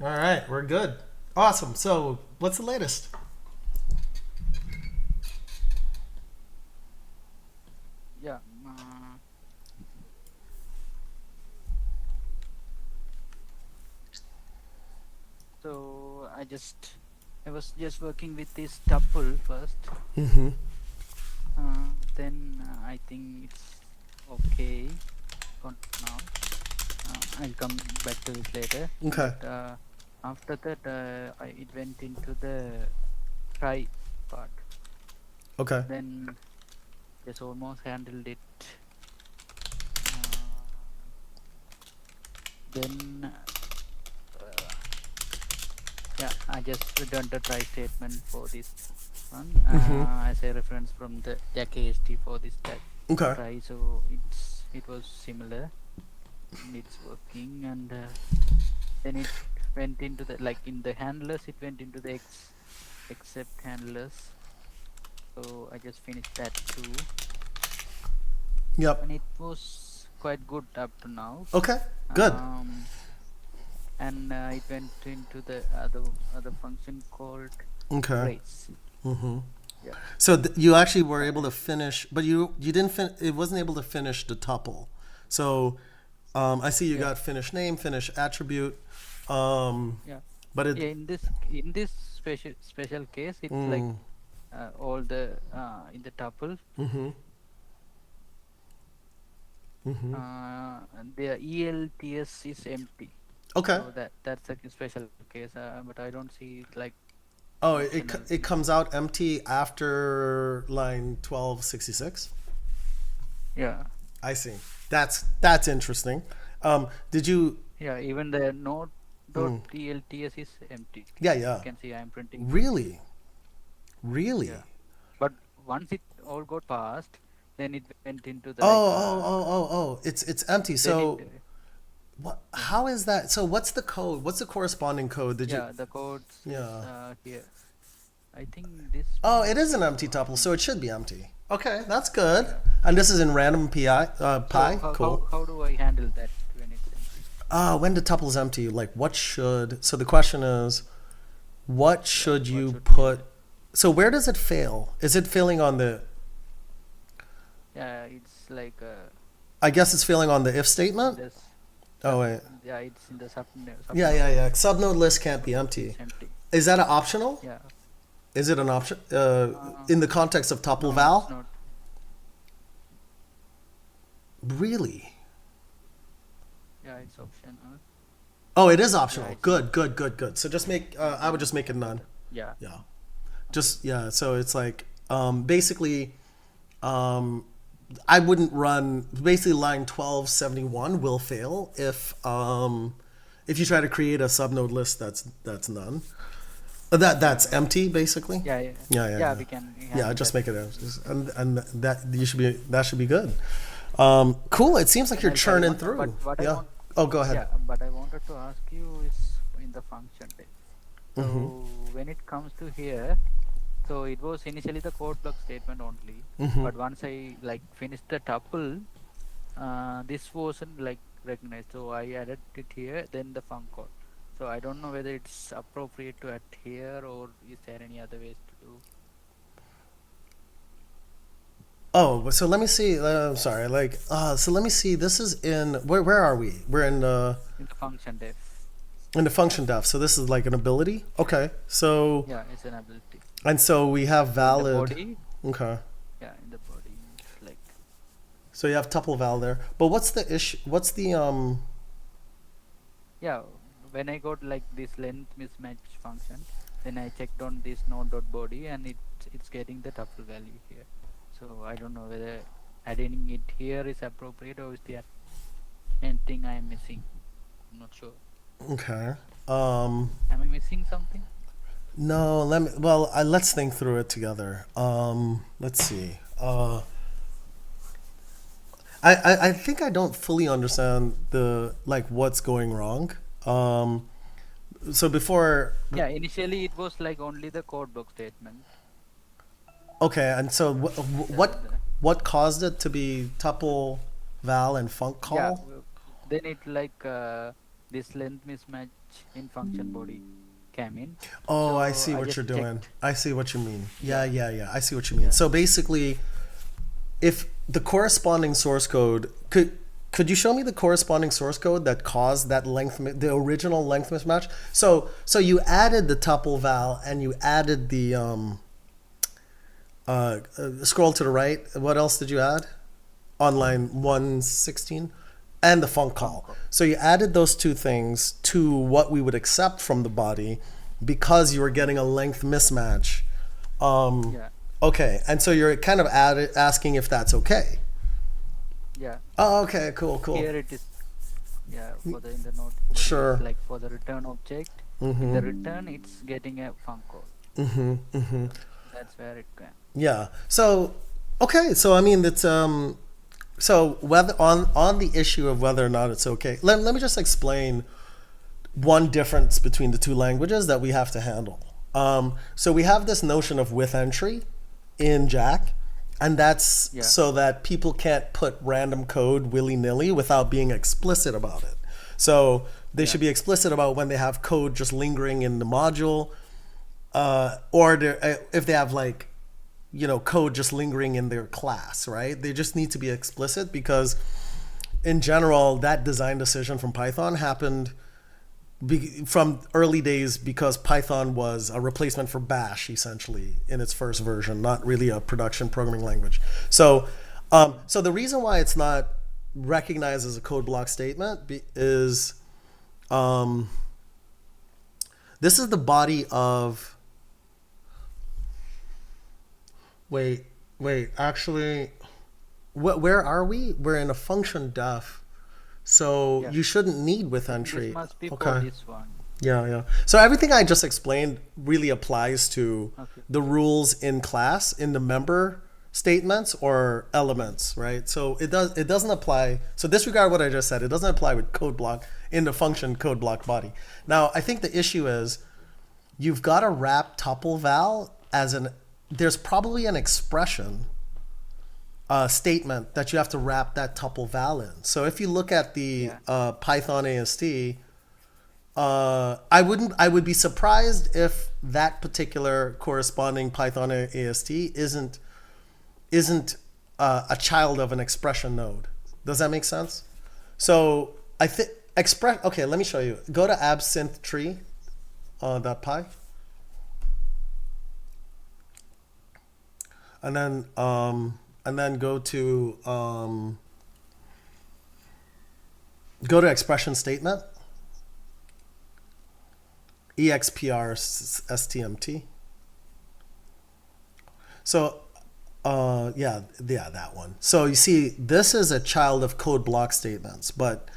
All right, we're good. Awesome. So, what's the latest? Yeah. Uh, so I was just working with this tuple first. Mm-hmm. Then I think it's okay for now. I'll come back to it later. Okay. But after that, it went into the try part. Okay. Then just almost handled it. Uh, then yeah, I just returned the try statement for this one Mm-hmm. as a reference from the Jack AST for this Okay. try. So it was similar. And it's working, and then it went into the in the handlers. It went into the except handlers. So I just finished that too, Yep. and it was quite good up to now. Okay. Good. Um, and it went into the other function called Okay. trace. Mm-hmm. Yeah. So you actually were able Uh, to finish, but you didn't it wasn't able to finish the tuple. So I see you yeah. got finish name, finish attribute, um, Yeah. but it. Yeah. In this special case, it's like Mm, all the in the tuple. mm-hmm. Mm-hmm. The ELTS is empty. Okay. So that's a special case, but I don't see it like Oh, optional. it comes out empty after line 1266. Yeah, I see. That's interesting. Did you? yeah. Even the node dot Mm, ELTS is empty. yeah, You yeah. can see I'm printing from this. Really, Yeah, really. but once it all got passed, then it went into the Oh. It's empty. then it So what? yeah, How is that? So what's the code? What's the corresponding code? Did you? yeah. The codes is Yeah. here. I think this Oh, one it is is an empty tuple, so it should be empty. Okay, that's good. yeah. And this is in random So pi. Cool. how do I handle that when it's empty? When the tuple is empty, like what should? So the question is, what Yeah, should what you should be put? the So where does it fail? Is it failing on the? yeah? It's like I guess it's failing on the if in statement. this Oh sub wait. yeah, it's in the Yeah. subnode. Yeah. Subnode list can't be empty. It's empty. Is that an optional? Yeah. Is it an option Uh, in the context of tuple no, it's val? not. Really? Yeah, it's optional. Oh, it is Yeah, optional. it's not. Good. So just make. I would just make it none. Yeah. Yeah. Okay. Just yeah. So it's like basically, um, I wouldn't run. Basically, line 1271 will fail if you try to create a subnode list that's none. That's Yeah. empty basically. Yeah. Yeah. Yeah. We can Yeah, handle just that make it too. and that should be good. Cool. It seems like Then you're I'll try churning one. But through. what I Yeah. want, Oh, go ahead. yeah. But I wanted to ask you is in the function type. Mm-hmm. So when it comes to here, so it was initially the code block statement only. Mm-hmm. But once I finished the tuple, this wasn't recognized. So I added it here, then the func call. So I don't know whether it's appropriate to add here or is there any other ways to do Oh, so let me see. I'm sorry. So let me see. This is in where are we? We're in the function def. in the function def. So this is like an ability. Okay. So Yeah, it's an ability. and so we have So in the valid. body, Okay. yeah, in the body, it's like So you have tuple val there. But what's the issue? What's the yeah. When I got this length mismatch function, then I checked on this node dot body and it's getting the tuple value here. So I don't know whether adding it here is appropriate or is there anything I am missing. I'm not sure. okay. Am I missing something? No, let's think through it together. Let's see. I think I don't fully understand the like what's going wrong. Um, so before, Yeah, initially it was only the code block statement. okay, and so The what caused it to be tuple val and func yeah, call? then it this length mismatch in function body came in. Oh, I So see I what you're just doing. checked. I see what you mean. Yeah, Yeah, yeah, yeah. I see what you mean. yeah, So basically, if the corresponding source code could you show me the corresponding source code that caused that the original length mismatch? So you added the tuple val and you added the scroll to the right. What else did you add? On line 116 and the func call. func. So you added those two things to what we would accept from the body because you were getting a length mismatch. Yeah, Okay, and so you're kind of asking if that's okay. yeah. Oh, okay, cool, cool. Here it is. Yeah, for the in the node body, Sure. it's like for the return object. In the return, it's getting a func call. So that's where it can. Yeah. So, okay. So I mean, it's so whether on the issue of whether or not it's okay. Let me just explain one difference between the two languages that we have to handle. So we have this notion of with entry in Jack, and that's Yeah, so that people can't put random code willy-nilly without being explicit about it. So they yeah, should be explicit about when they have code just lingering in the module, or if they have like code just lingering in their class, right? They just need to be explicit because in general that design decision from Python happened from early days because Python was a replacement for Bash essentially in its first version, not really a production programming language. So the reason why it's not recognized as a code block statement is this is the body of wait actually where are we? We're in a function def, so yeah. you shouldn't need with This entry. must be for Okay. this one. Yeah, yeah. So everything I just explained really applies to Okay. the rules in class in the member statements or elements, right? So it doesn't apply. So disregard what I just said. It doesn't apply with code block in the function code block body. Now, I think the issue is you've got to wrap tuple val as an there's probably an expression statement that you have to wrap that tuple val in. So if you look at the Yeah, Python AST, I would be surprised if that particular corresponding Python AST isn't a child of an expression node. Does that make sense? So I think express. Okay, let me show you. Go to absinthe tree .py, and then go to expression statement expr stmt. So yeah, that one. So you see, this is a child of code block statements, but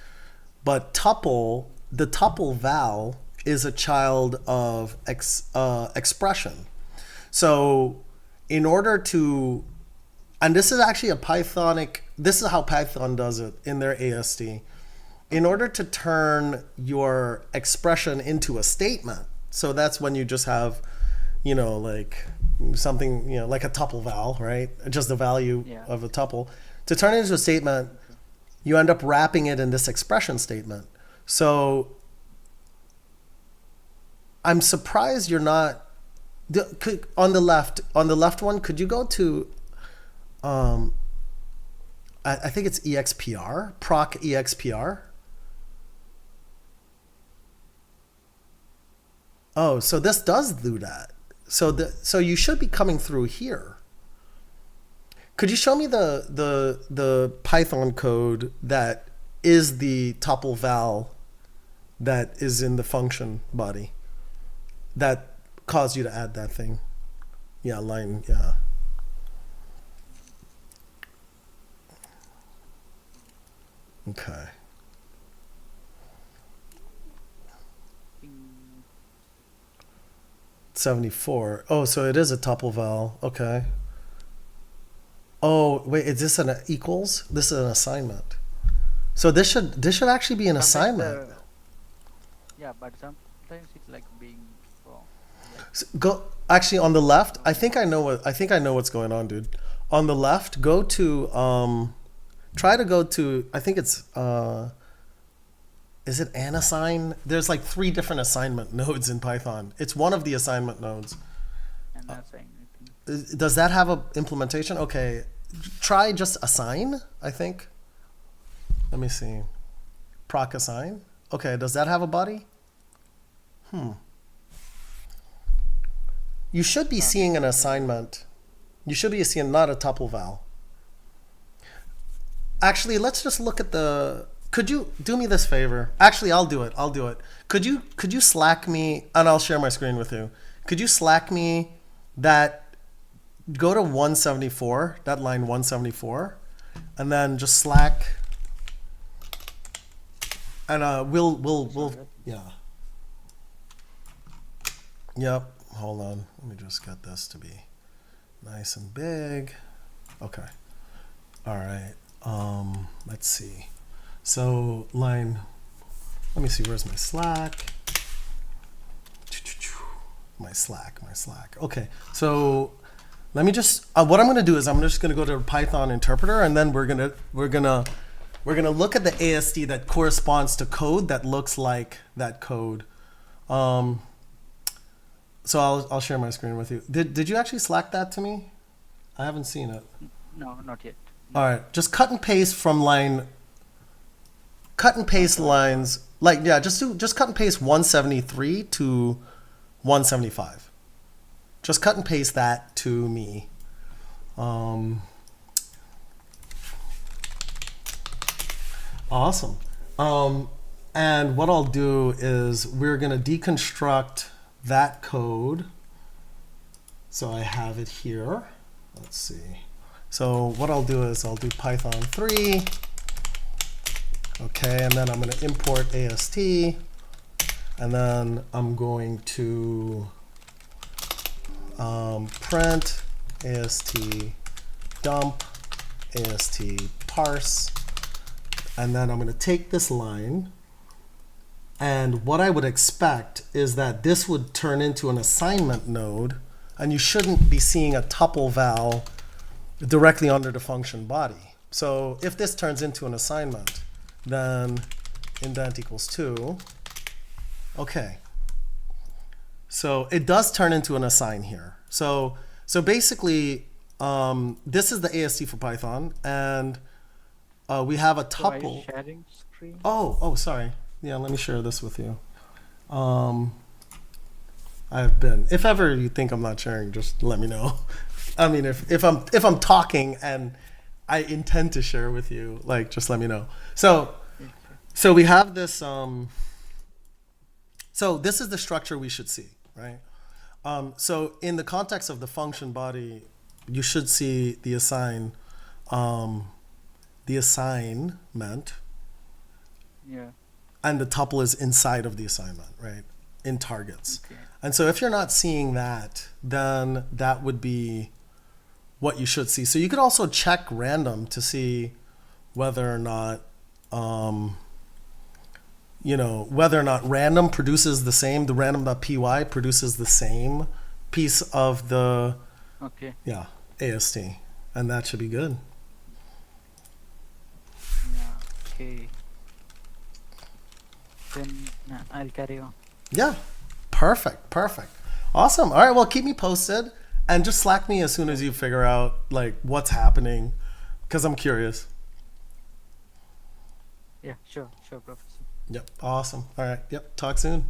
the tuple val is a child of expression. So in order to, and this is actually this is how Python does it in their AST. In order to turn your expression into a statement, so that's when you just have, like something, like a tuple val, right? Just the value yeah. of a tuple. To turn it into a statement, Okay. you end up wrapping it in this expression statement. So I'm surprised you're not on the left one. Could you go to I think it's expr proc expr. Oh, so this does do that. So you should be coming through here. Could you show me the Python code that is the tuple val that is in the function body that caused you to add that thing? Yeah, line, yeah. Okay. Mm, 74. Oh, so it is a tuple val. Okay. Oh, wait, is this an equals? This is an assignment. So this should actually be an Sometimes assignment. yeah, but sometimes it's like being wrong. Like Go actually on the left. don't know. I think I know what's going on, dude. On the left, go to try to go to, I think it's is it an assign? There's like 3 different assignment nodes in Python. It's one of the assignment nodes. And assign, I think. Does that have a implementation? Okay, try just assign, I think. Let me see. Proc assign. Okay, does that have a body? You should be seeing an assignment. You should be seeing not a tuple val. Actually, let's just look at the. Could you do me this favor? Actually, I'll do it. I'll do it. Could you Slack me, and I'll share my screen with you. Could you Slack me that? Go to 174, that line 174, and then just Slack. And we'll yeah. Yep. Hold on. Let me just get this to be nice and big. Okay. All right. Let's see. So line. Let me see. Where's my Slack? My Slack. Okay. So let me just. What I'm going to do is I'm just going to go to Python interpreter, and then we're gonna look at the AST that corresponds to code that looks like that code. So I'll share my screen with you. Did you actually Slack that to me? I haven't seen it. No, not yet. All right, just cut and paste from line. Cut and paste lines like yeah, just cut and paste 173 to 175. Just cut and paste that to me. Awesome. And what I'll do is we're gonna deconstruct that code. So I have it here. Let's see. So what I'll do is I'll do Python 3. Okay, and then I'm going to import AST. And then I'm going to print AST dump AST parse. And then I'm going to take this line. And what I would expect is that this would turn into an assignment node, and you shouldn't be seeing a tuple val directly under the function body. So if this turns into an assignment, then indent equals 2. Okay. So it does turn into an assign here. So basically, this is the AST for Python, and we have a So are you tuple. sharing screen? Oh, sorry. Yeah, let me share this with you. I've been. If ever you think I'm not sharing, just let me know. I mean, if I'm talking and I intend to share with you, like just let me know. So we have this. So this is the structure we should see, right? So in the context of the function body, you should see the assignment. Yeah. And the tuple is inside of the assignment, right? In targets. Okay. And so if you're not seeing that, then that would be what you should see. So you could also check random to see whether or not, whether or not random produces the same, the random.py produces the same piece of the, Okay. yeah, AST. And that should be good. Yeah. Okay. Then I'll carry on. Yeah, perfect. Awesome. All right, well, keep me posted and just Slack me as soon as you figure out like what's happening, because I'm curious. Yeah, sure, Professor. Yep, awesome. All right, yep, talk soon.